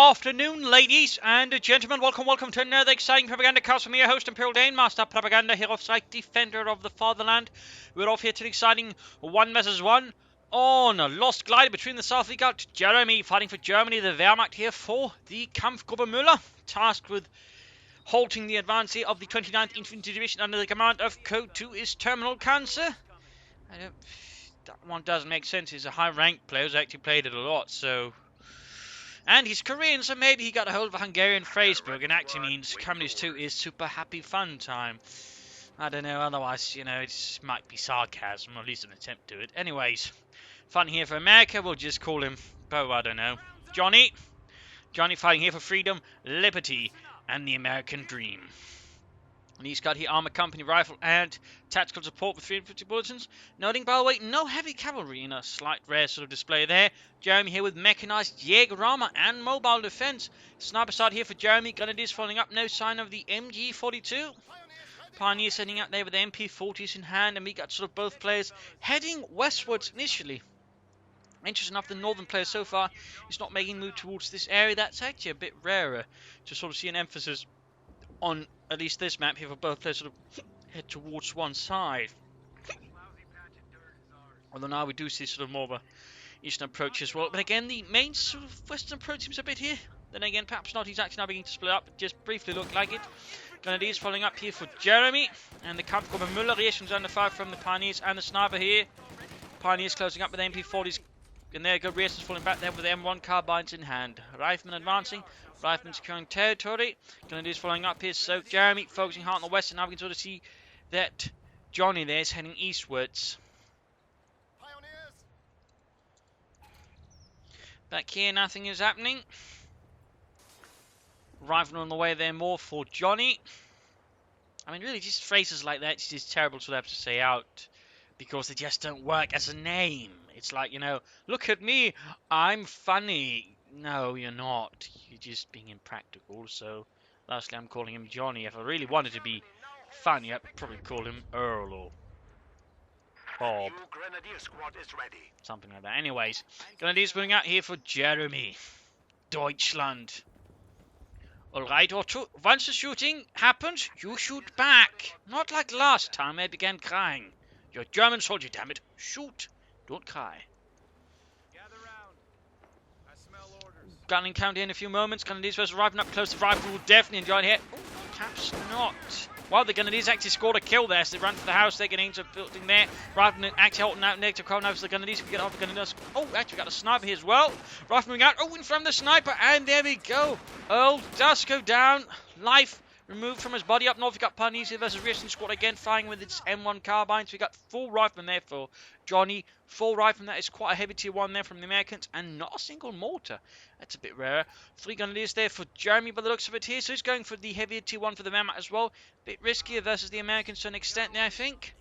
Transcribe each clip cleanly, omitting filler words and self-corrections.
afternoon, ladies and gentlemen. Welcome to another exciting Propagandacast from your host, Imperial Dane, Master Propaganda, Hero of Sight, Defender of the Fatherland. We're off here to the exciting 1 vs 1 on a lost glide between the south. We got Jeremy fighting for Germany, the Wehrmacht here for the Kampfgruppe Müller, tasked with halting the advance here of the 29th Infantry Division under the command of CoH2 is Terminal Cancer. That one doesn't make sense. He's a high-ranked player who's actually played it a lot, so... And he's Korean, so maybe he got a hold of a Hungarian phrasebook and actually means Communist 2 is super happy fun time. I don't know, otherwise, you know, it might be sarcasm, or at least an attempt to it. Anyways, fun here for America, we'll just call him, oh, I don't know, Johnny. Johnny fighting here for freedom, liberty, and the American dream. And he's got here armor company rifle and tactical support with 350 bulletins. Noting, by the way, no heavy cavalry in a slight rare sort of display there. Jeremy here with mechanized Jaeger armor and mobile defense. Sniper side here for Jeremy. Grenadiers following up. No sign of the MG42. Pioneers heading out there with the MP40s in hand. And we got sort of both players heading westwards initially. Interesting enough, the northern player so far is not making a move towards this area. That's actually a bit rarer to sort of see an emphasis on at least this map here for both players sort of head towards one side. Although now we do see sort of more of a eastern approach as well. But again, the main sort of western approach seems a bit here. Then again, perhaps not. He's actually now beginning to split up. It just briefly looked like it. Grenadiers following up here for Jeremy. And the Kampfgruppe Müller reactions under fire from the Pioneers and the Sniper here. Pioneers closing up with MP40s. And there go reactions falling back there with the M1 carbines in hand. Riflemen advancing. Riflemen securing territory. Grenadiers following up here. So Jeremy focusing hard on the west. And now we can sort of see that Johnny there is heading eastwards. Back here, nothing is happening. Riflemen on the way there more for Johnny. I mean, really, just phrases like that, it's just terrible to have to say out. Because they just don't work as a name. It's like, you know, look at me, I'm funny. No, you're not. You're just being impractical. So, lastly, I'm calling him Johnny. If I really wanted to be funny, I'd probably call him Earl or Bob. Something like that. Anyways, Grenadiers moving out here for Jeremy. Deutschland. Alright, Otto. Once the shooting happens, you shoot back. Not like last time I began crying. You're a German soldier, damn it. Shoot. Don't cry. Gunning count in a few moments. Grenadiers first arriving up close. The rifle will definitely enjoy it here. Oh, perhaps not. Well, the Grenadiers actually scored a kill there. So they run for the house. They're getting into a building there. Rifleman actually holding out negative cover now. So the Grenadiers can get off the Grenadiers. Oh, actually got a sniper here as well. Rifleman out. Oh, in front of the sniper. And there we go. Earl does go down. Life removed from his body. Up north, we got Pioneers versus Reaction Squad again, firing with its M1 carbines. We got full rifleman there for Johnny. Full rifleman, that is quite a heavy tier 1 there from the Americans, and not a single mortar. That's a bit rare. 3 Grenadiers there for Jeremy by the looks of it here, so he's going for the heavier tier 1 for the Wehrmacht as well. Bit riskier versus the Americans to an extent there, I think.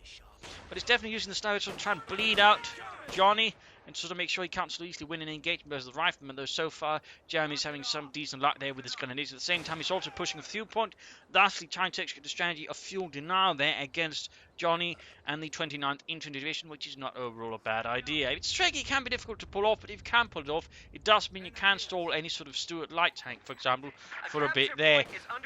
But it's definitely using the sniper to try and bleed out Johnny and sort of make sure he can't so easily win an engagement versus the rifleman, though so far Jeremy's having some decent luck there with his Grenadiers. At the same time, he's also pushing a fuel point, thusly trying to execute the strategy of fuel denial there against Johnny and the 29th Infantry Division, which is not overall a bad idea. It's tricky, it can be difficult to pull off, but if you can pull it off, it does mean you can stall any sort of Stuart light tank, for example, for a bit there.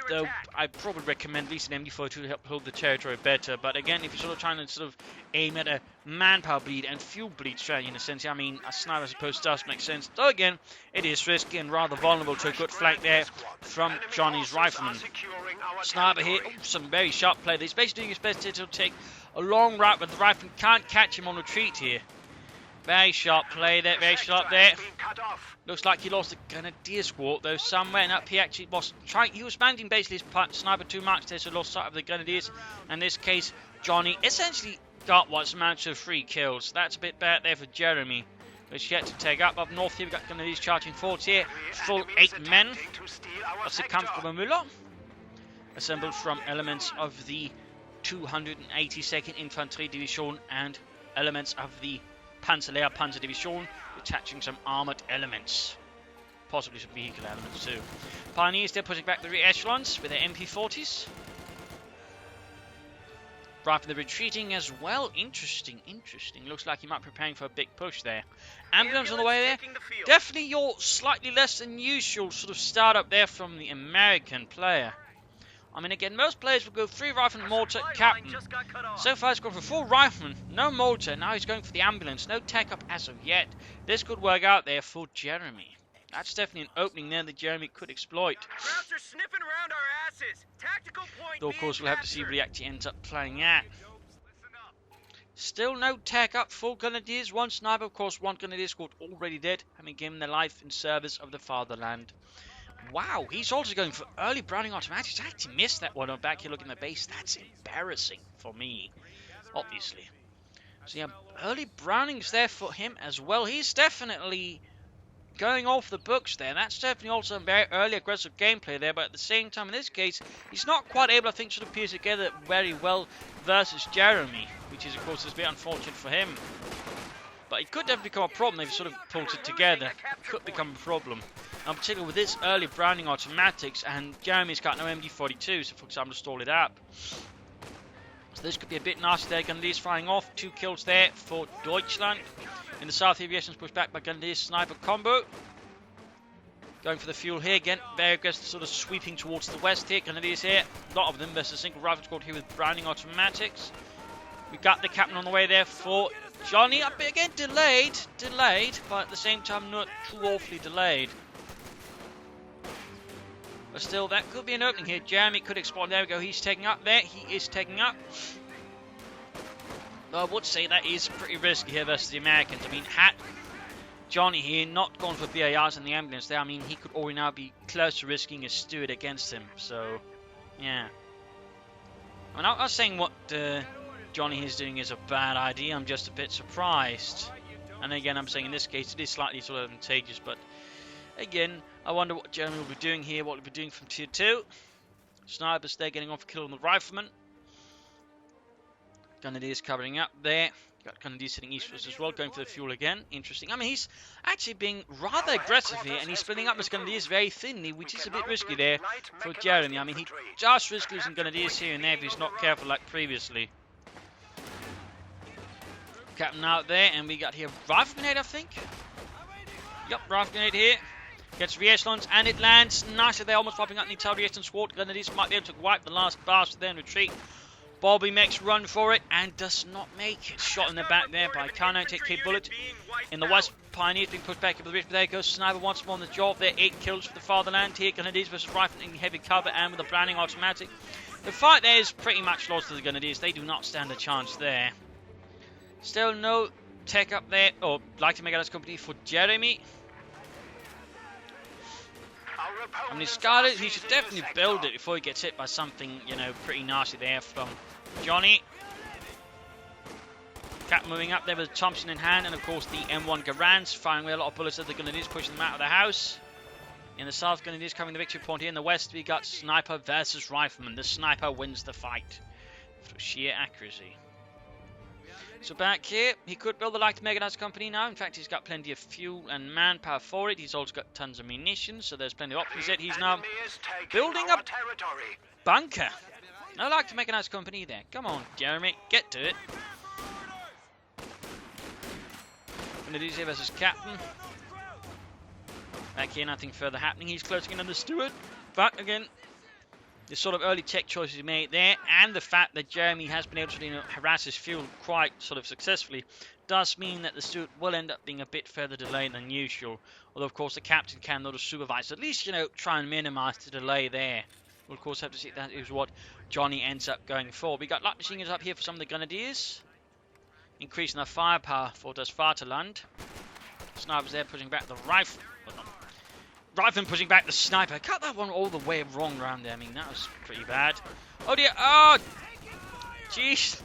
Though I'd probably recommend at least an MD4 to help hold the territory better. But again, if you're sort of trying to sort of aim at a manpower bleed and fuel bleed strategy in a sense, I mean, a sniper I suppose does make sense. Though again, it is risky and rather vulnerable to a good flank there from Johnny's rifleman. Sniper here, oh, some very sharp play. He's basically doing his best to take a long route, but the rifleman can't catch him on retreat here. Very sharp play there, very sharp there. Looks like he lost the Grenadier squad, though somewhere, and up he actually was trying. He was managing basically his sniper too much there, so lost sight of the Grenadiers. In this case, Johnny essentially got what's amounted to 3 kills. That's a bit bad there for Jeremy, which yet to take up. Up north here, we've got Grenadiers charging forwards here. Full 8 men. That's the Kampfgruppe Müller, assembled from elements of the 282nd Infantry Division and elements of the Panzer Division, attaching some armoured elements. Possibly some vehicle elements too. Pioneers, they're pushing back the rear echelons with their MP40s. Rifleman, they're retreating as well. Interesting. Looks like he might be preparing for a big push there. Ambulance on the way there. Definitely your slightly less than usual sort of startup there from the American player. I mean, again, most players will go 3 rifleman, mortar, captain. So far, he's gone for 4 riflemen, no mortar. Now he's going for the ambulance. No tech up as of yet. This could work out there for Jeremy. That's definitely an opening there that Jeremy could exploit. Though, of course, we'll have to see what he actually ends up playing at. Still no tech up, 4 grenadiers, 1 sniper, of course, 1 grenadier squad already dead, having given their life in service of the fatherland. Wow, he's also going for early Browning automatics. I actually missed that one. I'm back here looking at the base. That's embarrassing for me, obviously. So yeah, early Brownings there for him as well. He's definitely going off the books there. That's definitely also a very early aggressive gameplay there, but at the same time, in this case, he's not quite able, I think, to piece together very well versus Jeremy, which is, of course, a bit unfortunate for him. But it could definitely become a problem if he sort of pulls it together. It could become a problem. And particularly with this early Browning automatics, and Jeremy's got no MD42, so for example, to stall it up. So this could be a bit nasty there. Grenadiers firing off. 2 kills there for Deutschland. In the south, aviation is pushed back by Grenadiers sniper combo. Going for the fuel here again. Very aggressive, sort of sweeping towards the west here. Grenadiers here. A lot of them versus a single rifle squad here with Browning automatics. We got the captain on the way there for Johnny. Up again, delayed, but at the same time not too awfully delayed. But still, that could be an opening here. Jeremy could exploit. There we go. He's taking up there. He is taking up. Well, I would say that is pretty risky here versus the Americans. I mean, had Johnny here not gone for BARs in the ambulance there, I mean, he could already now be close to risking a Stewart against him. So, yeah. I mean, I'm not saying what Johnny is doing is a bad idea. I'm just a bit surprised. And again, I'm saying in this case, it is slightly sort of advantageous. But again, I wonder what Jeremy will be doing here, what he'll be doing from tier 2. Snipers there getting off a kill on the rifleman. Grenadiers covering up there. Got Grenadiers sitting eastwards as well, going for the fuel again. Interesting. I mean, he's actually being rather aggressive here, and he's splitting up his Grenadiers very thinly, which is a bit risky there for Jeremy. I mean, he just risks losing Grenadiers here and there if he's not careful like previously. Captain out there, and we got here rifle grenade, I think. Yep, rifle grenade here. Gets re-echelons, and it lands nicely there, almost wiping out the entire re-echelon squad. Grenadiers might be able to wipe the last bastard there and retreat. Bobby makes run for it and does not make it. Shot in the back there by Kano. Take K bullet. In the west, Pioneers being pushed back into the ridge. But there goes Sniper once more on the job there. 8 kills for the fatherland here. Grenadiers versus Rifle in heavy cover and with a Browning automatic. The fight there is pretty much lost to the Grenadiers. They do not stand a chance there. Still no tech up there. Or like to make out his company for Jeremy. I mean, Scarlet, he should definitely build it before he gets hit by something, you know, pretty nasty there from Johnny. Cap moving up there with Thompson in hand, and of course the M1 Garans firing with a lot of bullets at the Grenadiers, pushing them out of the house. In the south, Grenadiers coming the victory point here. In the west, we got Sniper versus Rifleman. The Sniper wins the fight through sheer accuracy. So back here, he could build the Light Mechanized Company now. In fact, he's got plenty of fuel and manpower for it. He's also got tons of munitions, so there's plenty of options yet. He's now building a bunker. No Light Mechanized Company there. Come on, Jeremy, get to it. Grenadiers here versus Captain. Back here, nothing further happening. He's closing in on the Steward. But again, the sort of early tech choices he made there, and the fact that Jeremy has been able to, you know, harass his fuel quite sort of successfully, does mean that the Steward will end up being a bit further delayed than usual. Although, of course, the captain can not supervise, at least, you know, try and minimize the delay there. We'll, of course, have to see if that is what Johnny ends up going for. We got light machine guns up here for some of the Grenadiers, increasing their firepower for das Vaterland. Snipers there pushing back the rifle. Rifleman pushing back the Sniper. Cut that one all the way wrong around there. I mean, that was pretty bad. Oh dear. Oh, jeez.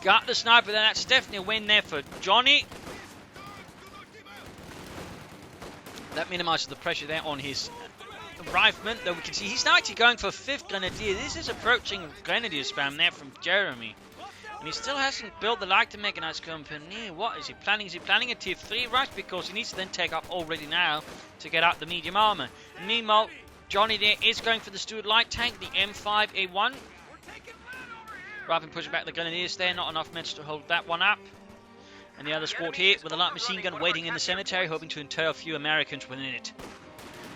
Got the Sniper there. That's definitely a win there for Johnny. That minimises the pressure there on his Rifleman. Though we can see he's now actually going for 5th Grenadier. This is approaching Grenadier spam there from Jeremy. And he still hasn't built the Light Mechanized Company. What is he planning? Is he planning a tier 3 rush? Because he needs to then take up already now to get out the medium armor. Meanwhile, Johnny there is going for the Steward Light Tank, the M5A1. Rather than pushing back the Grenadiers there, not enough men to hold that one up. And the other squad here with a light machine gun waiting in the cemetery, hoping to inter a few Americans within it.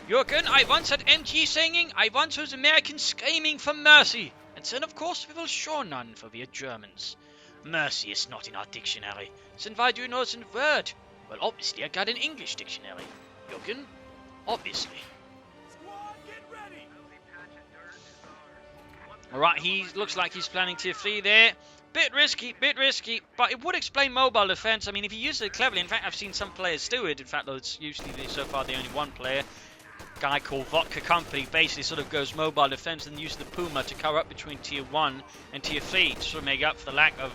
Jürgen, I once had MG singing, I once was Americans screaming for mercy. And then of course we will show none for we are Germans. Mercy is not in our dictionary. Then why do you know the word? Well, obviously I got an English dictionary. Jürgen, obviously. Alright, he looks like he's planning tier 3 there. Bit risky, but it would explain mobile defense. I mean, if you use it cleverly, in fact, I've seen some players do it. In fact, though it's usually so far the only one player, guy called Vodka Company, basically sort of goes mobile defense and uses the Puma to cover up between tier 1 and tier 3 to sort of make up for the lack of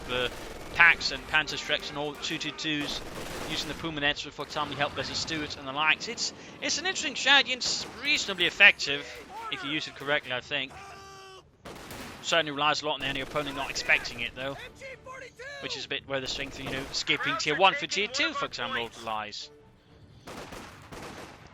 packs and Panther Streks and all 222s, using the Puma nets for example help versus Stuarts and the likes. It's an interesting strategy and it's reasonably effective if you use it correctly, I think. Certainly relies a lot on any opponent not expecting it though, which is a bit where the strength of, skipping tier 1 for tier 2 for example lies.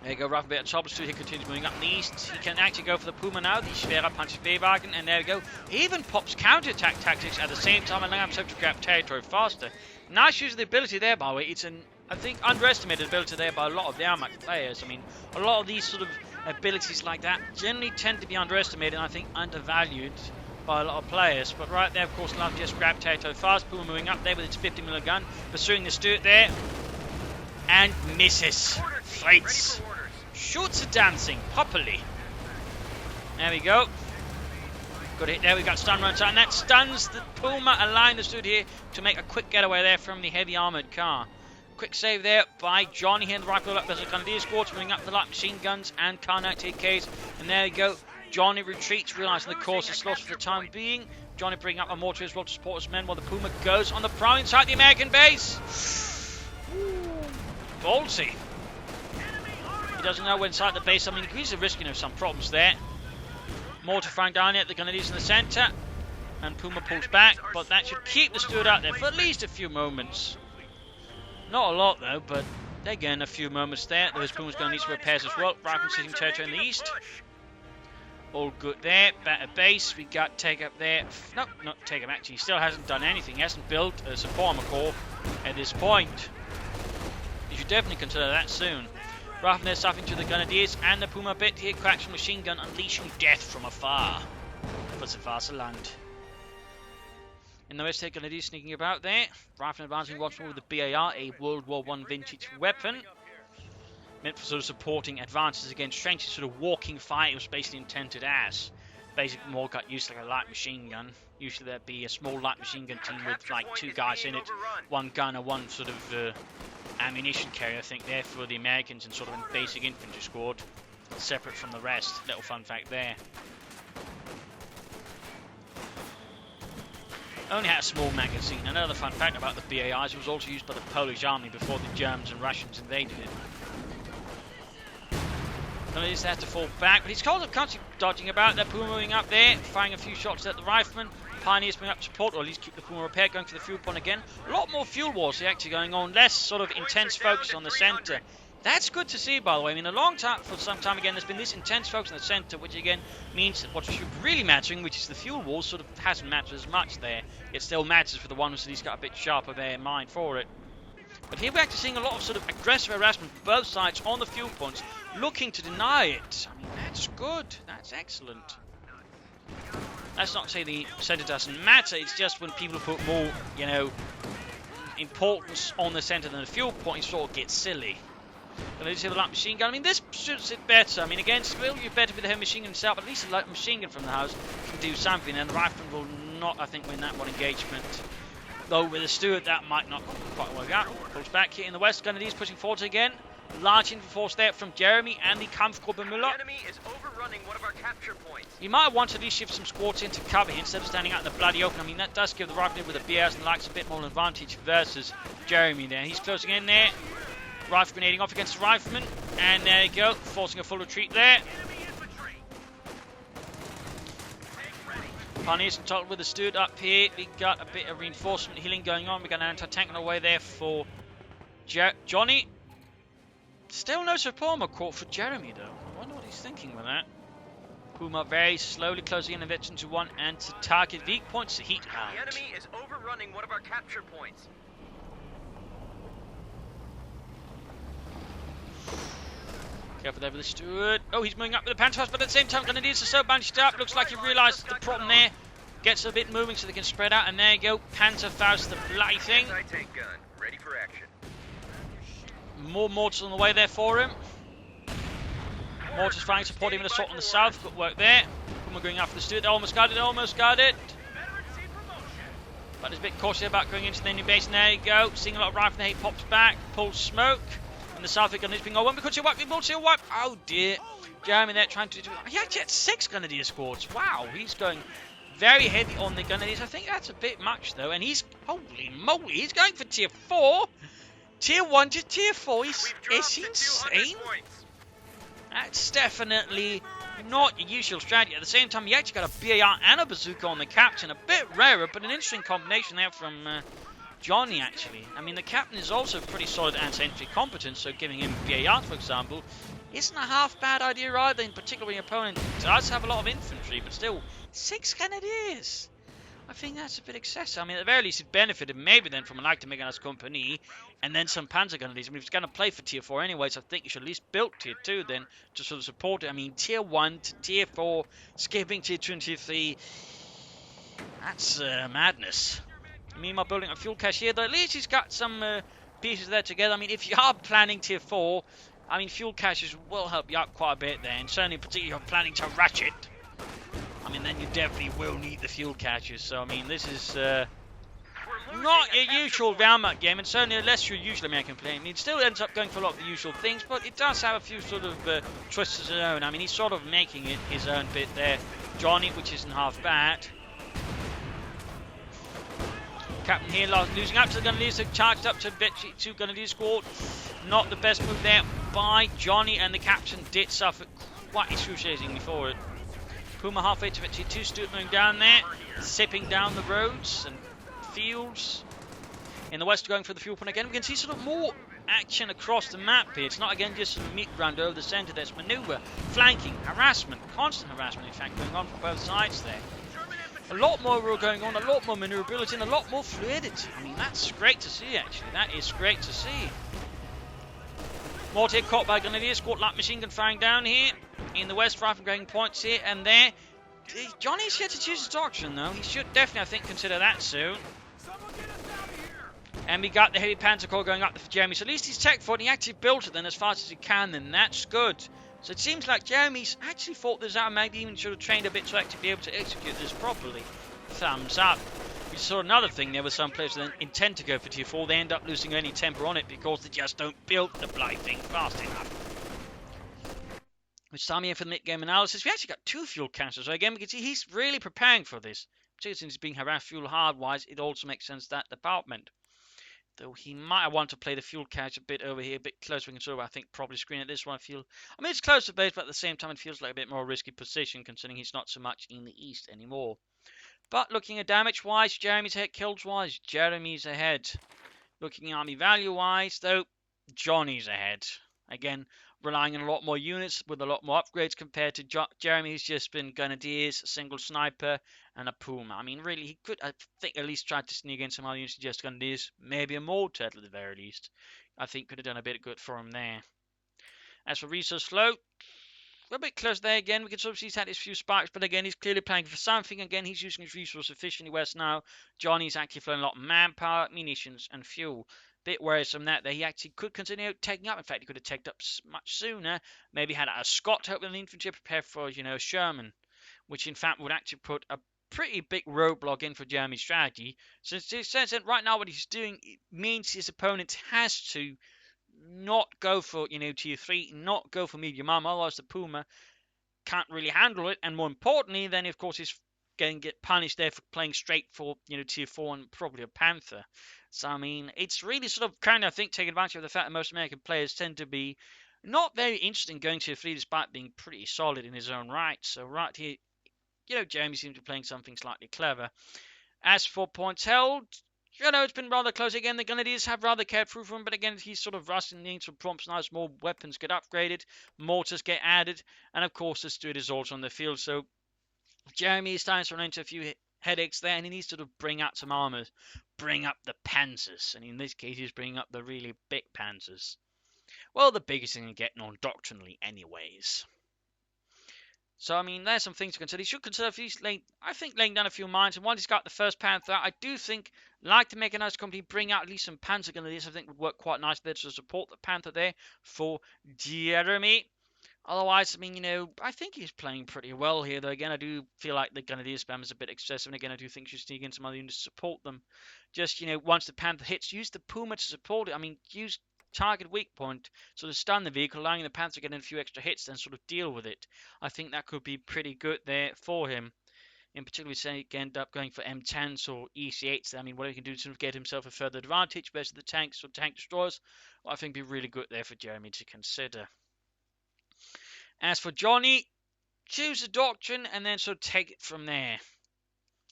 There you go, rough bit of troubleshoot. He continues moving up in the east. He can actually go for the Puma now, the schwerer Panzerwagen, and there we go. He even pops counter-attack tactics at the same time, allowing himself to grab territory faster. Nice use of the ability there, by the way. It's I think, underestimated ability there by a lot of the Armac players. I mean, a lot of these sort of abilities like that generally tend to be underestimated and I think undervalued by a lot of players. But right there, of course, Love just grabbed territory fast. Puma moving up there with its 50mm gun, pursuing the Stuart there, and misses. Fights. Shoots are dancing properly. There we go. Good hit there. We got stun runs, and that stuns the Puma, allowing the Stuart here to make a quick getaway there from the heavy armored car. Quick save there by Johnny here in the rifle up. There's a Grenadier squad moving up the light machine guns and Carnot TKs, and there you go. Johnny retreats, realizing the course is lost for the time being. Johnny bringing up a mortar as well to support his men while the Puma goes on the prowl inside the American base. Ballsy. He doesn't know when inside the base. I mean, he's risking some problems there. Mortar firing down here at the Grenadiers in the centre. And Puma pulls back, but that should keep the Stuart out there for at least a few moments. Not a lot though, but again, a few moments there. Those Puma's going to need some repairs as well. Rifle sitting territory in the east. All good there. Better base. We got Take Up there. No, not Take Up actually. He still hasn't done anything. He hasn't built a support armor core at this point. You should definitely consider that soon. Rather than stuffing to the Grenadiers and the Puma bit here, cracks from machine gun, unleashing death from afar. For the Vasaland. In the west, the Grenadiers sneaking about there. Rather than advancing once more with the BAR, a World War I vintage weapon. Meant for sort of supporting advances against strength, sort of walking fire. It was basically intended as. Basically more got used like a light machine gun. Usually there'd be a small light machine gun team with like 2 guys in it. 1 gun or 1 sort of ammunition carrier, I think, there for the Americans and sort of a basic infantry squad. Separate from the rest. Little fun fact there. Only had a small magazine. Another fun fact about the BAIs, it was also used by the Polish army before the Germans and Russians invaded it. Grenadiers had to fall back, but he's constantly dodging about. They're Puma moving up there, firing a few shots at the riflemen. Pioneers bring up support, or at least keep the Puma repair, going for the fuel point again. A lot more fuel wars actually going on, less sort of intense focus on the centre. That's good to see, by the way. I mean, a long time, for some time again, there's been this intense focus on the centre, which again means that what should really mattering, which is the fuel wars, sort of hasn't mattered as much there. It still matters for the one who's at least got a bit sharper there in mind for it. But here we're actually seeing a lot of sort of aggressive harassment from both sides on the fuel points, looking to deny it. I mean, that's good. That's excellent. That's not to say the centre doesn't matter, it's just when people put more, importance on the centre than the fuel point, it sort of gets silly. But let's see the light machine gun. I mean, this suits it better. I mean, again, still you're better with the heavy machine gun itself, but at least the light machine gun from the house can do something, and the rifleman will not, I think, win that one engagement. Though with the Stuart, that might not quite work out. Pulls back here in the west, Grenadiers pushing forward again. Large infantry force there from Jeremy and the Kampfgruppe Müller. Enemy is overrunning one of our capture points. You might want to at least shift some squads into cover here instead of standing out in the bloody open. I mean, that does give the rifleman with the BRs and the likes a bit more advantage versus Jeremy there. He's closing in there. Rifle grenading off against the rifleman. And there you go, forcing a full retreat there. Pioneers in total with the Stuart up here. We got a bit of reinforcement healing going on. We got an anti-tank on the way there for Johnny. Still no support armor core for Jeremy though. I wonder what he's thinking with that. Puma very slowly closing in eventually to 1 and to target weak points to heat The hound. enemy is overrunning one of our capture points. Careful there with the Steward. Oh, he's moving up with the Panther, but at the same time, Grenadiers are so bunched up. Looks like he realised the problem there. Gets a bit moving so they can spread out, and there you go. Panther Faust the Blighting. Anti-tank gun, ready for action. More mortars on the way there for him. Mortars firing, supporting him with assault on the south. Good work there. Puma going after the Steward. Almost got it, almost got it. But he's a bit cautious about going into the enemy base. And there you go. Seeing a lot of rifle there. He pops back, pulls smoke. In the south, Grenadiers being one because he'll wipe, he'll wipe. Oh dear. Jeremy there trying to do. He actually had 6 Grenadier squads. Wow, he's going very heavy on the Grenadiers. I think that's a bit much though. And he's, holy moly, he's going for tier 4. Tier 1 to tier 4. Is he insane? That's definitely not your usual strategy. At the same time, he actually got a BAR and a bazooka on the captain. A bit rarer, but an interesting combination there from Johnny, actually. I mean, the captain is also pretty solid anti-infantry competent, so giving him BAR, for example, isn't a half bad idea either, in particular when your opponent does have a lot of infantry, but still, 6 Grenadiers. I think that's a bit excessive. I mean, at the very least, it benefited maybe then from an active mechanized company, and then some Panzer Grenadiers. I mean, if he's going to play for tier 4 anyways, I think you should at least build tier 2 then, to sort of support it. I mean, tier 1 to tier 4, skipping tier 2 and tier 3, that's madness. Meanwhile, building a fuel cache here, though at least he's got some pieces there together. I mean, if you are planning tier 4, I mean, fuel caches will help you out quite a bit there, and certainly particularly if you're planning to ratchet. I mean, then you definitely will need the fuel caches. So, I mean, this is not your usual Valmont game, and certainly less your usual American play. I mean, it still ends up going for a lot of the usual things, but it does have a few sort of twists of his own. I mean, he's sort of making it his own bit there. Johnny, which isn't half bad. Captain here losing out to the Grenadiers, charged up to Vichy, 2 Grenadier squad. Not the best move there by Johnny, and the captain did suffer quite excruciatingly for it. Puma halfway to Vichy, 2 Stuart moving down there, zipping down the roads and fields. In the west, going for the fuel point again. We can see sort of more action across the map here. It's not again just sort of meat ground over the centre. There's manoeuvre, flanking, harassment, constant harassment in fact going on from both sides there. A lot more rule going on, a lot more maneuverability, and a lot more fluidity. I mean, that's great to see, actually. That is great to see. Mortar caught by Grenadiers, squad light machine gun firing down here. In the west, rifle going points here and there. Johnny's yet to choose his doctrine, though. He should definitely, I think, consider that soon. And we got the heavy Panther core going up for Jeremy. So at least he's tech for it. He actually built it then as fast as he can, then that's good. So it seems like Jeremy's actually thought this out, maybe even should have trained a bit to actually be able to execute this properly. Thumbs up. We saw another thing there with some players that intend to go for tier 4. They end up losing any temper on it because they just don't build the bloody thing fast enough. Which time here for the mid-game analysis. We actually got 2 fuel caches. So again, we can see he's really preparing for this. Particularly since he's being harassed fuel hard-wise, it also makes sense that department. Though he might want to play the fuel cache a bit over here, a bit closer. We can sort of, I think, probably screen at this one. I mean, it's close to base, but at the same time, it feels like a bit more risky position, considering he's not so much in the east anymore. But looking at damage-wise, Jeremy's ahead. Kills-wise, Jeremy's ahead. Looking at army value-wise, though, Johnny's ahead. Again, relying on a lot more units with a lot more upgrades compared to Jeremy, who's just been Grenadiers, a single sniper, and a Puma. I mean, really, he could, I think, at least try to sneak in some other units, just Grenadiers, maybe a mortar at the very least. I think could have done a bit of good for him there. As for resource flow, we're a bit close there again. We can sort of see he's had his few sparks, but again, he's clearly playing for something. Again, he's using his resource efficiently, whereas now Johnny's actually flowing a lot of manpower, munitions, and fuel. Bit worrisome that he actually could continue taking up. In fact, he could have taken up much sooner. Maybe had a Scott help with an infantry, prepare for, Sherman, which in fact would actually put a pretty big roadblock in for Jeremy's strategy. Since it says that right now what he's doing means his opponent has to not go for, tier 3, not go for medium armor, otherwise the Puma can't really handle it. And more importantly, then of course he's going to get punished there for playing straight for, tier 4 and probably a Panther. So, I mean, it's really sort of kind of, I think, taking advantage of the fact that most American players tend to be not very interested in going tier 3 despite being pretty solid in his own right. So, right here, Jeremy seems to be playing something slightly clever. As for points held, You know, it's been rather close again. The Grenadiers have rather cared through for him, but again, he's sort of rusting, needs some prompts now as more weapons get upgraded, mortars get added, and of course, the Stuart is also on the field. So, Jeremy is starting to run into a few headaches there, and he needs to sort of bring out some armor, bring up the Panthers, and in this case, he's bringing up the really big Panthers. Well, the biggest thing in getting on doctrinally, anyways. So, I mean, there's some things to consider. He should consider if he's laying down a few mines. And while he's got the first Panther, I do think, like the mechanized company, bring out at least some Panther Grenadiers. I think would work quite nicely there to support the Panther there for Jeremy. Otherwise, I mean, you know, I think he's playing pretty well here. Though, again, I do feel like the Grenadier spam is a bit excessive. And again, I do think you should sneak in some other units to support them. Just, you know, once the Panther hits, use the Puma to support it. I mean, use target weak point, sort of stun the vehicle, allowing the Panther to get in a few extra hits, then sort of deal with it. I think that could be pretty good there for him. In particular, say he end up going for M10s or EC8s. I mean, whatever he can do to sort of get himself a further advantage versus the tanks or tank destroyers, well, I think be really good there for Jeremy to consider. As for Johnny, choose a doctrine and then sort of take it from there.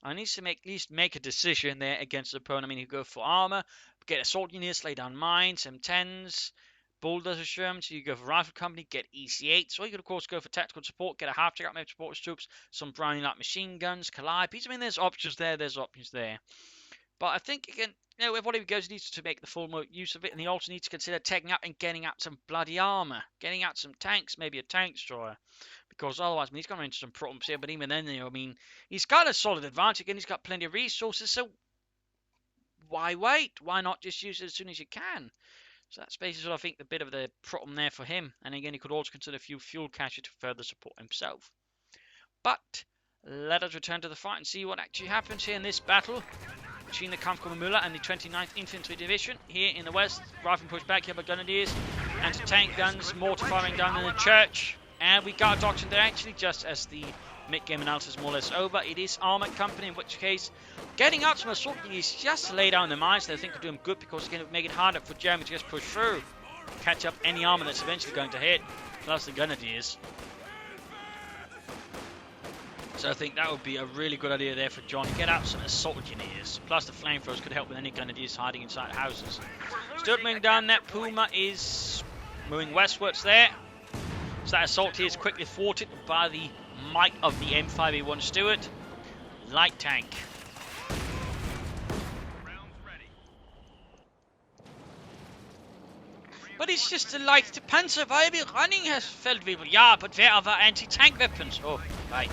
I need to at least make a decision there against the opponent. I mean, you go for armor, get assault units, lay down mines, M10s, bulldozer Shermans. So you go for rifle company, get EC8s. Or you could, of course, go for tactical support, get a half-check out, maybe support his troops, some Browning light machine guns, Calliope. I mean, there's options there, But I think, again, you know, if whatever he goes, he needs to make the full use of it. And he also needs to consider taking out and getting out some bloody armor, getting out some tanks, maybe a tank destroyer. Because otherwise, I mean, he's going to run into some problems here. But even then, you know, I mean, he's got a solid advantage. Again, he's got plenty of resources. So why wait? Why not just use it as soon as you can? So that's basically, I think, the bit of the problem there for him. And again, he could also consider a few fuel caches to further support himself. But let us return to the fight and see what actually happens here in this battle between the Kampfkommandeur and the 29th Infantry Division. Here in the west, rifle push back here by Grenadiers, anti-tank guns, mortar firing down in the church. And we got a doctrine there actually, just as the mid-game analysis is more or less over. It is Armoured Company, in which case, getting out some assault units just to lay down the mines, they think will do him good, because again, it would make it harder for Jeremy to just push through, catch up any armor that's eventually going to hit, plus the Grenadiers. So I think that would be a really good idea there for John. Get out some assault engineers. Plus the flamethrowers could help with any Grenadiers hiding inside houses. Stuart moving down that. Puma is moving westwards there. So that assault here is quickly thwarted by the might of the M5A1 Stuart. Light tank. But it's just a light Panther, weil wir running has Feldwebel. Yeah, but where are the anti-tank weapons? Oh, right.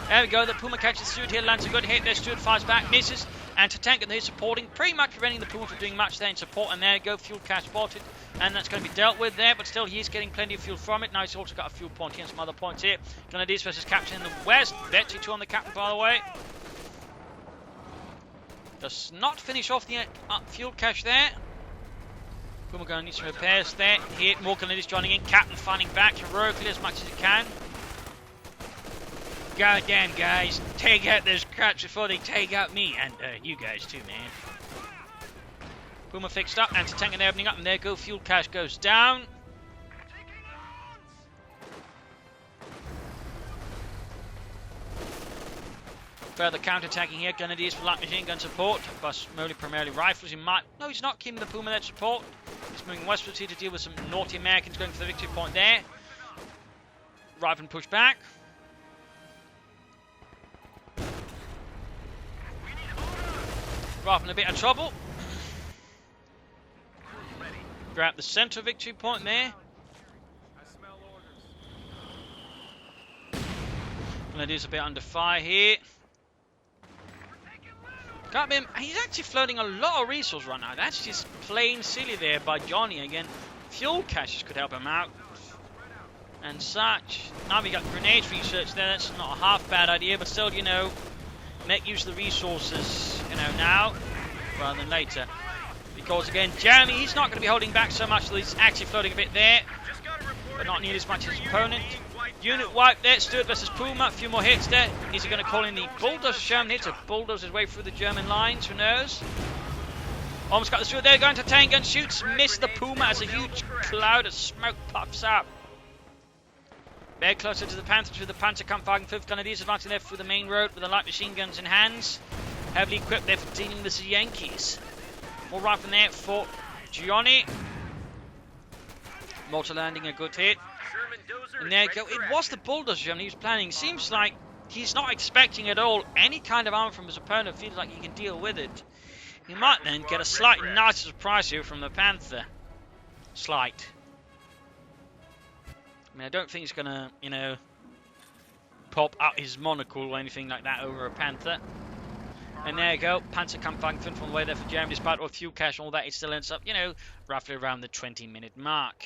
There we go, the Puma catches Stuart here, lands a good hit there. Stuart fires back, misses. Anti-tank, and they're supporting, pretty much preventing the Puma from doing much there in support. And there you go, fuel cache spotted. And that's going to be dealt with there, but still he is getting plenty of fuel from it. Now he's also got a fuel point here and some other points here. Grenadiers versus Captain in the west. Betty 2 on the Captain, by the way. Does not finish off the fuel cache there. Puma going to need some repairs there. Here, more Grenadiers joining in. Captain fighting back heroically as much as he can. God damn, guys. Take out those craps before they take out me. And you guys too, man. Puma fixed up. Anti-tank and they're opening up. And there go. Fuel cache goes down. Further counter-attacking here. Grenadiers for light machine gun support. But primarily rifles. He might... No, he's not keeping the Puma there support. He's moving westwards here to deal with some naughty Americans going for the victory point there. Rifle and push back. Rifle in a bit of trouble. Grab the center victory point there. Grenadiers a bit under fire here. Can't be him. He's actually floating a lot of resources right now. That's just plain silly there by Johnny again. Fuel caches could help him out. And such. Now we got grenade research there. That's not a half bad idea, but still, you know, make use of the resources, you know, now rather than later. Because again, Jeremy, he's not going to be holding back so much, so he's actually floating a bit there, but not nearly as much as his opponent. Unit wipe there, Stuart versus Puma, a few more hits there. Is he going to call in the bulldozer Sherman here to bulldoze his way through the German lines? Who knows? Almost got the Stuart there, going to tank gun, shoots, missed the Puma as a huge cloud of smoke puffs up. Very closer to the Panther, to the Panther Kampfwagen 5th Grenadiers advancing there through the main road with the light machine guns in hands. Heavily equipped there for dealing with the Yankees. More rifle there for Johnny. Mortar landing a good hit. And there you go. It was the bulldozer German he was planning. Seems like he's not expecting at all any kind of armor from his opponent. Feels like he can deal with it. He might then get a slightly nicer surprise here from the Panther. Slight. I mean, I don't think he's gonna, you know, pop out his monocle or anything like that over a Panther. And there you go, Panzer Kampfwagen from the way there for Germany. Despite all fuel cash and all that, it still ends up, you know, roughly around the 20-minute mark.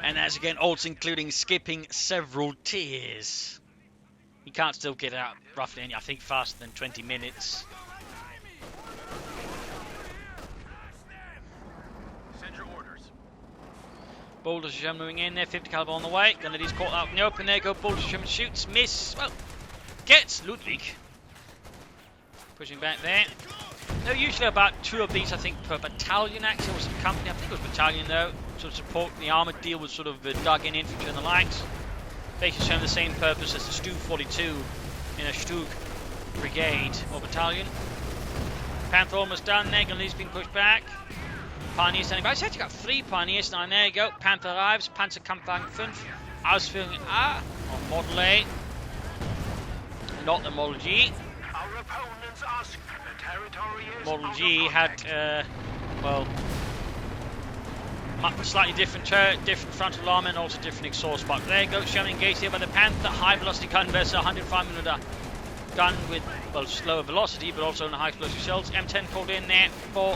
And as again, also including skipping several tiers. He can't still get out roughly, I think, faster than 20 minutes. Bulldozer German moving in there, 50 caliber on the way. Grenadiers caught out in the open. There go. Bulldozer German shoots, miss. Well, gets Ludwig. Pushing back there. There are usually about 2 of these, I think, per battalion. Actually, or some company. I think it was battalion though. Sort of support the armored deal with sort of dug in infantry and the likes. Basically serving the same purpose as the Stu 42 in a Stug brigade or battalion. Panther almost done there. Grenadiers being pushed back. Pioneers standing by. He's actually got 3 Pioneers now. And there you go. Panther arrives. Panzer Kampfwagen 5. Ausführung A on Model A. Not the Model G. Our opponents ask the territory is Model G had, well, slightly different turret, different frontal armor, and also different exhaust box. There you go. Sherman engaged here by the Panther. High velocity gun versus 105mm gun with, well, slower velocity, but also in high explosive shells. M10 called in there for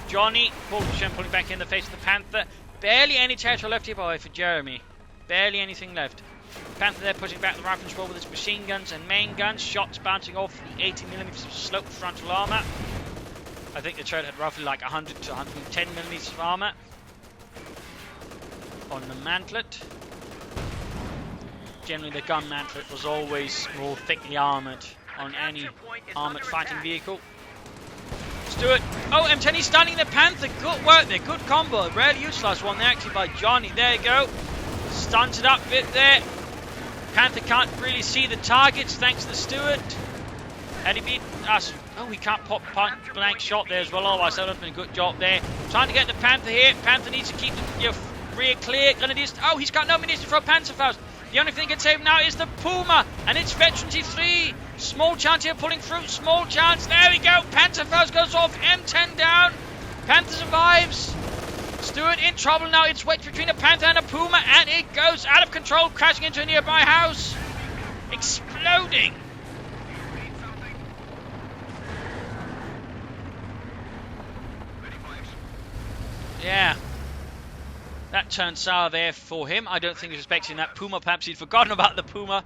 Johnny. Bulldozer pulling back in the face of the Panther. Barely any territory left here, by the way, for Jeremy. Barely anything left. Panther there pushing back the rifle as well with its machine guns and main guns. Shots bouncing off the 80mm of sloped frontal armor. I think the turret had roughly like 100 to 110mm of armor on the mantlet. Generally, the gun mantlet was always more thickly armored on any armored fighting vehicle. Stewart. Oh, M10, he's stunning the Panther. Good work there. Good combo. Rarely utilised one there actually by Johnny. There you go. Stunted up a bit there. Panther can't really see the targets thanks to the Stewart. Had he beat us? Oh, he can't pop point blank shot there as well. Otherwise, that would have been a good job there. Trying to get the Panther here. Panther needs to keep the rear clear. Grenadiers. Oh, he's got no munitions for a Panzerfaust. The only thing he can save now is the Puma, and it's Veteran T3. Small chance here, pulling through. Small chance. There we go. Panzerfaust goes off. M10 down. Panther survives. Stewart in trouble now. It's wedged between a Panther and a Puma, and it goes out of control, crashing into a nearby house. Exploding. Yeah. That turned sour there for him. I don't think he was expecting that Puma. Perhaps he'd forgotten about the Puma,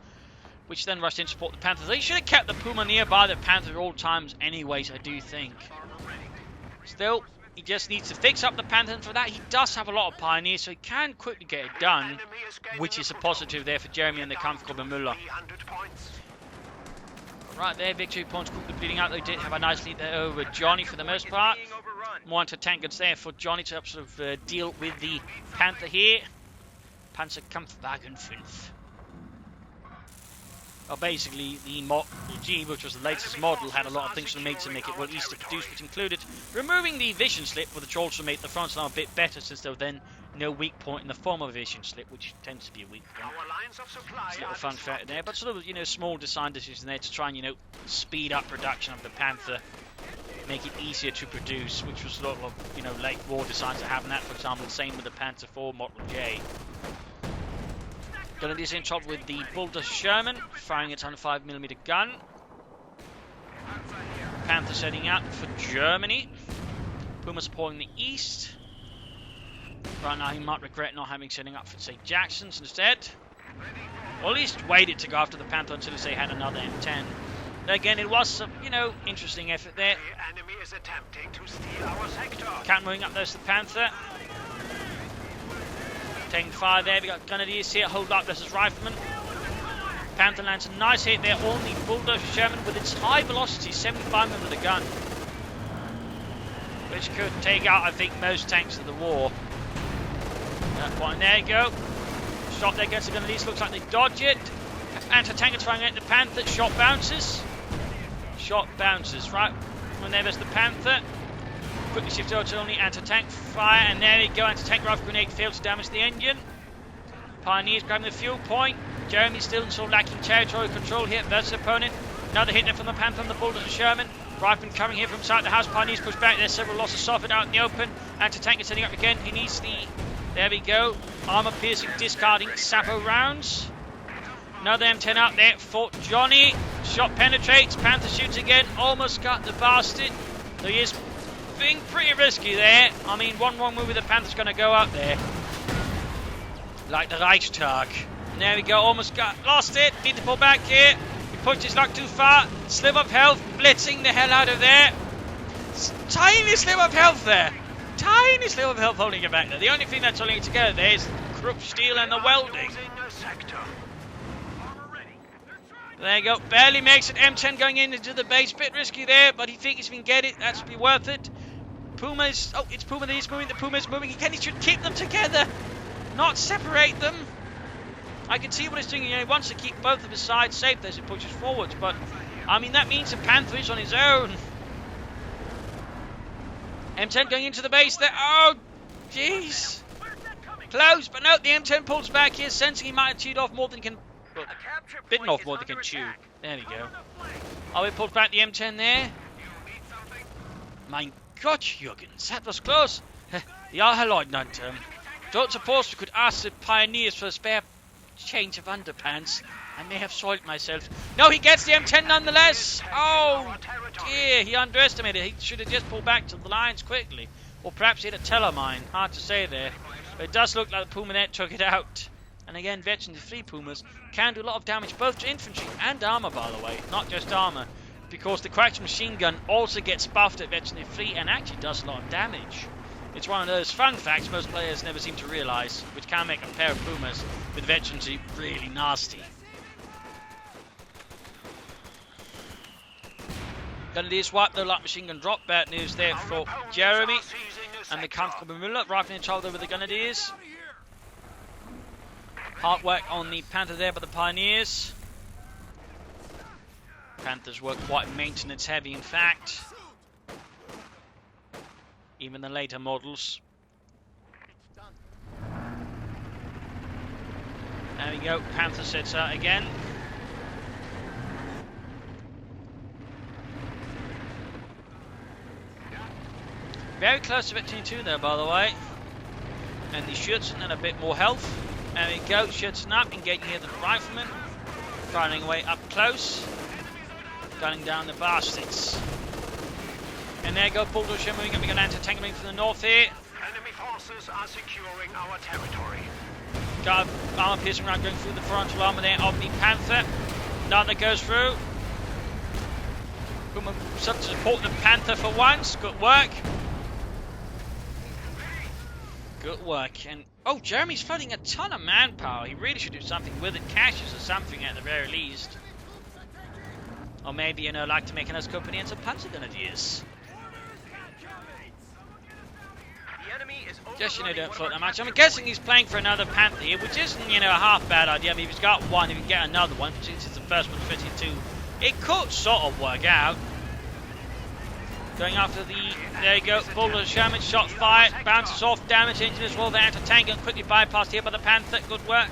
which then rushed in to support the Panthers. They should have kept the Puma nearby the Panther at all times anyways, I do think. Still, he just needs to fix up the Panther, and for that he does have a lot of Pioneers, so he can quickly get it done, which is a positive there for Jeremy and the Kampfgruppe Müller. Right there, victory points quickly bleeding out. They did have a nice lead there over Johnny for the most part. More anti-tank guns there for Johnny to sort of deal with the Panther here. Panzer Kampfwagen 5. Well, basically, the Model G, which was the latest model, had a lot of things made to make it well easy to produce, which included removing the vision slip, which also made the front line a bit better, since there was then no weak point in the form of a vision slip, which tends to be a weak point. It's a little fun fact there, but sort of, you know, small design decisions there to try and, you know, speed up production of the Panther, make it easier to produce, which was a lot of, you know, late war designs that have that. For example, the same with the Panther 4 Model J. Grenadiers in trouble with the Bulldozer Sherman, firing its 105mm gun. Panther setting out for Germany. Puma supporting the east. Right now, he might regret not having setting up for, say, Jackson's instead. Or at least waited to go after the Panther until they had another M10. Again, it was some, you know, interesting effort there. The enemy is attempting to steal our sector. Count moving up, there's the Panther. Taking fire there, we got Grenadiers here, hold up versus Rifleman. Panther lands a nice hit there on the Bulldozer Sherman with its high velocity, 75mm with the gun. Which could take out, I think, most tanks of the war. That point, there you go. Shot there against the Grenadiers, looks like they dodge it. anti-tanker trying to get the Panther. Shot bounces. Shot bounces. Right. When there's the Panther. Quickly shift over to only anti-tank fire. And there you go. Anti-tank rifle grenade fails to damage the engine. Pioneers grabbing the fuel point. Jeremy still sort of lacking territory control here versus opponent. Another hit there from the Panther and the Bulldozer Sherman. Rifleman coming here from inside the house. Pioneers push back. There's several losses suffered out in the open. Anti-tank is setting up again. He needs the... There we go. Armor piercing, discarding Sappo rounds. Another M10 out there for Johnny. Shot penetrates. Panther shoots again. Almost got the bastard. So he is being pretty risky there. I mean, one wrong move with the Panther's going to go out there. Like the Reichstag. And there we go. Almost lost it. Need to pull back here. He pushed his luck too far. Sliver of health. Blitzing the hell out of there. Tiny sliver of health there. Tiny sliver of health holding it back there. The only thing that's holding it together there is the Krupp steel and the welding. There you go. Barely makes it. M10 going into the base. Bit risky there, but he thinks he can get it. That should be worth it. Puma's... Oh, it's Puma that is moving. The Puma's moving again. He should keep them together. Not separate them. I can see what he's doing. He wants to keep both of his sides safe as he pushes forwards, but I mean that means the Panther is on his own. M10 going into the base there. Oh, jeez. Close, but no, the M10 pulls back here, sensing he might have chewed off more than can. Well, bitten off more than can chew. There we go. Oh, he pulled back the M10 there. Mein Gott, Jürgens, that was close. Ja, Herr Leutnant. Don't suppose we could ask the Pioneers for a spare change of underpants. I may have soiled myself. No, he gets the M10 nonetheless. Oh, dear, he underestimated. He should have just pulled back to the lines quickly. Or perhaps he had a telemine. Hard to say there. But it does look like the Puma net took it out. And again, veteran, the 3 Pumas can do a lot of damage both to infantry and armor, by the way. Not just armor. Because the Cracked machine gun also gets buffed at veteran 3 and actually does a lot of damage. It's one of those fun facts most players never seem to realise, which can make a pair of Pumas with veterans really nasty. Grenadiers wipe the light machine gun drop. Bad news there for Jeremy. And the comfortable Müller rifling in trouble over the Grenadiers. Hard work on the Panther there by the Pioneers. Panthers were quite maintenance heavy in fact. Even the later models. There we go, Panther sets out again. Very close to Victory 2 there, by the way. And the Schützen and a bit more health. There we go, Schützen up, engaging here the rifleman. Firing away up close. Gunning down the bastards. And there you go, Bulldozer moving up, we got an anti-tank moving from the north here. Enemy forces are securing our territory. Got an armor piercing round going through the frontal armor there of the Panther. Another goes through. Puma sub to support the Panther for once. Good work. Good work. And oh, Jeremy's flooding a ton of manpower. He really should do something with it. Caches or something at the very least. Or maybe, you know, like to make another company and some Panther Grenadiers. Just, you know, don't float that much. I'm guessing he's playing for another Panther here, which isn't, you know, a half bad idea. I mean, if he's got one, if he can get another one, since it's the first one fitting two, it could sort of work out. Going after the, there you go, Bulldozer Sherman, shot fired, bounces off, damage engine as well. The anti-tank and quickly bypassed here by the Panther. Good work.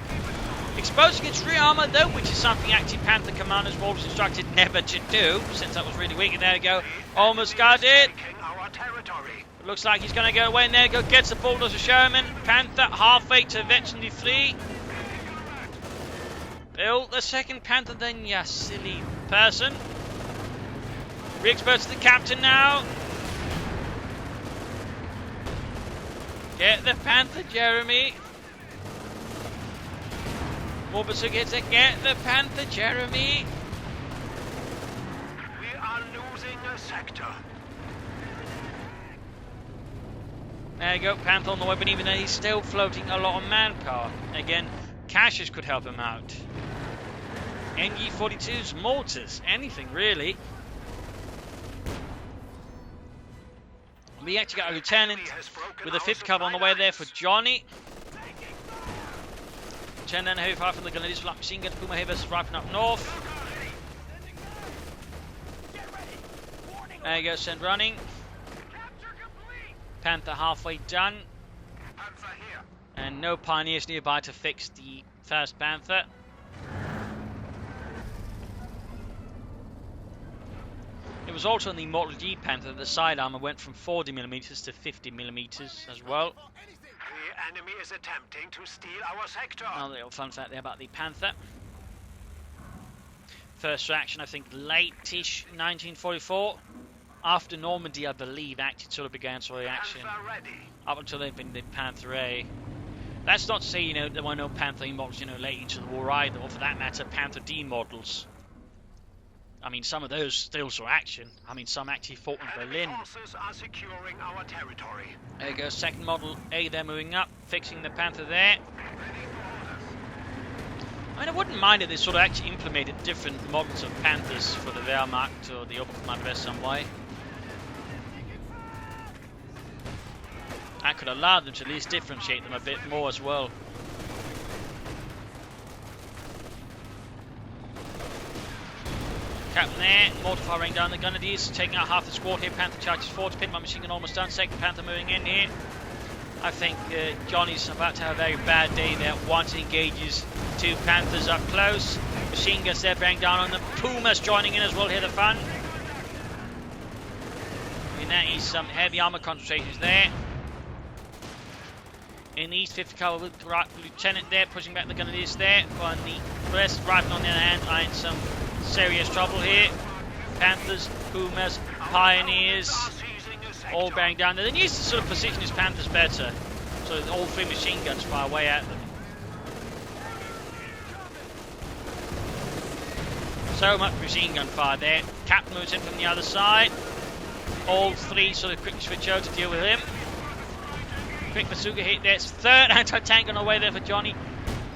Exposing its rear armor though, which is something actually Panther commanders were always instructed never to do, since that was really weak. And there you go, almost got it. Looks like he's going to go away, and there you go, gets the Bulldozer Sherman. Panther halfway to veteran 3. Build the second Panther then, you silly person. Re-expert to the captain now. Get the Panther, Jeremy. Morbisu gets it. Get the Panther, Jeremy. We are losing a sector. There you go, Panther on the way, but even then he's still floating a lot of manpower. Again, caches could help him out. MG-42s, mortars, anything really. We actually got a lieutenant with a 5th cover on the way there for Johnny. Lieutenant, heavy fire from the Grenadiers, light machine gun, Puma heavy versus Rifle up north. There you go, send running. Panther halfway done. And no Pioneers nearby to fix the first Panther. It was also in the Model G Panther that the side armor went from 40mm to 50mm as well. The enemy is attempting to steal our sector. Another little fun fact there about the Panther. First reaction, I think, late-ish 1944. After Normandy, I believe, actually sort of began sort of action. Up until they've been the Panther A. That's not to say, you know, there were no Panther A models, you know, late into the war either, or for that matter, Panther D models. I mean, some of those still saw action. I mean, some actually fought in Berlin. Forces are securing our territory. There you go, second Model A there moving up, fixing the Panther there. I mean, I wouldn't mind if they sort of actually implemented different models of Panthers for the Wehrmacht or the Oberkommando some way. That could allow them to at least differentiate them a bit more as well. Captain there, mortar fire raining down the Grenadiers, taking out half the squad here. Panther charges forward, pin by machine gun almost done. Second Panther moving in here. I think Johnny's about to have a very bad day there once he engages two Panthers up close. Machine guns there bearing down on them. Pumas joining in as well here, the fun. I mean, that is some heavy armor concentrations there. In the East, 50 caliber Lieutenant there, pushing back the Grenadiers there. On the rest, Rifle on the other hand, are in some serious trouble here. Panthers, Pumas, Pioneers, all bearing down. They need to sort of position his Panthers better, so that all three machine guns fire away at them. So much machine gun fire there. Captain moves in from the other side. All three sort of quickly switch over to deal with him. Quick bazooka hit there. It's third anti-tank gun away there for Johnny.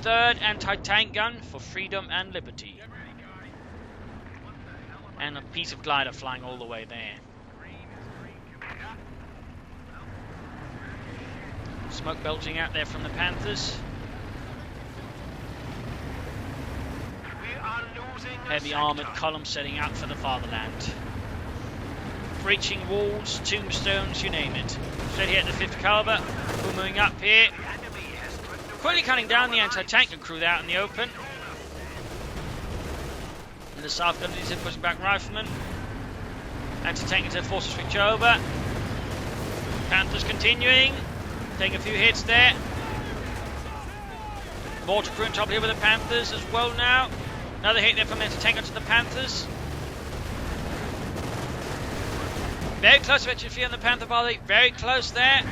Third anti-tank gun for freedom and liberty. And a piece of glider flying all the way there. Smoke belching out there from the Panthers. Heavy armoured column setting out for the fatherland. Breaching walls, tombstones, you name it. Straight here at the 50 caliber. We're moving up here. Quickly cutting down the anti-tank and crew out in the open. And the South Grenadiers are pushing back riflemen. Anti-tank is their force to switch over. Panthers continuing. Taking a few hits there. Mortar crew on top here with the Panthers as well now. Another hit there from the anti-tank onto the Panthers. Very close veteran on the Panther volley. Very close there.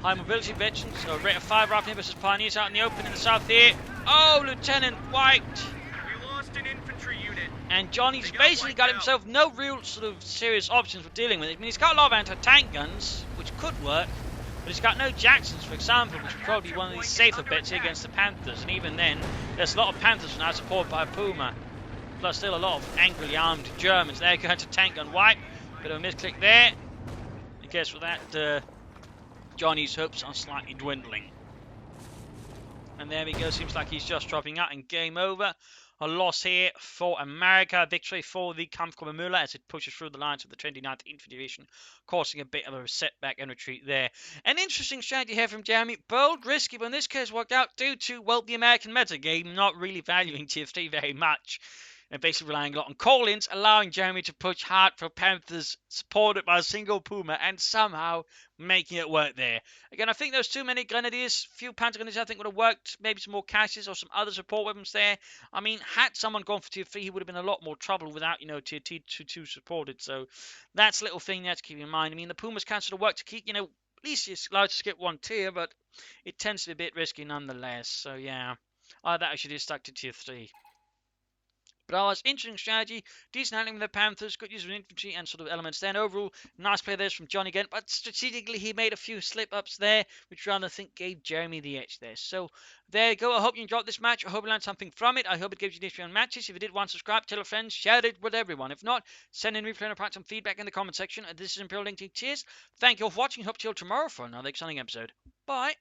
High mobility veterans. So rate of 5 riflemen versus Pioneers out in the open in the south here. Oh, Lieutenant White. We lost an infantry unit. And Johnny's basically got himself no real sort of serious options for dealing with it. I mean, he's got a lot of anti-tank guns, which could work. But he's got no Jacksons, for example, which is probably one of the safer bets here against the Panthers. And even then, there's a lot of Panthers now supported by Puma. Plus still a lot of angrily armed Germans. There going to tank gun White. Bit of a misclick there. I guess with that, Johnny's hopes are slightly dwindling. And there we go. Seems like he's just dropping out and game over. A loss here for America. Victory for the Kampfgruppe Müller as it pushes through the lines of the 29th Infantry Division, causing a bit of a setback and retreat there. An interesting strategy here from Jeremy. Bold, risky, but in this case worked out due to, well, the American metagame not really valuing Tier 3 very much. And basically relying a lot on call-ins, allowing Jeremy to push hard for Panthers, supported by a single Puma, and somehow making it work there. Again, I think there's too many Grenadiers, few Panther Grenadiers I think would have worked, maybe some more caches or some other support weapons there. I mean, had someone gone for Tier 3, he would have been a lot more trouble without, you know, Tier 2 supported. So that's a little thing there to keep in mind. I mean, the Pumas can sort of work to keep, you know, at least you're allowed to skip one tier, but it tends to be a bit risky nonetheless. So yeah, I thought I should have stuck to Tier 3. But otherwise, interesting strategy, decent handling with the Panthers, good use of infantry and sort of elements there. And overall, nice play there from Johnny again. But strategically, he made a few slip-ups there, which rather think gave Jeremy the edge there. So there you go. I hope you enjoyed this match. I hope you learned something from it. I hope it gives you different matches. If you did, subscribe, tell a friend, share it with everyone. If not, send in replay and some feedback in the comment section. This is Imperial Link. Cheers. Thank you all for watching. Hope to see you all tomorrow for another exciting episode. Bye.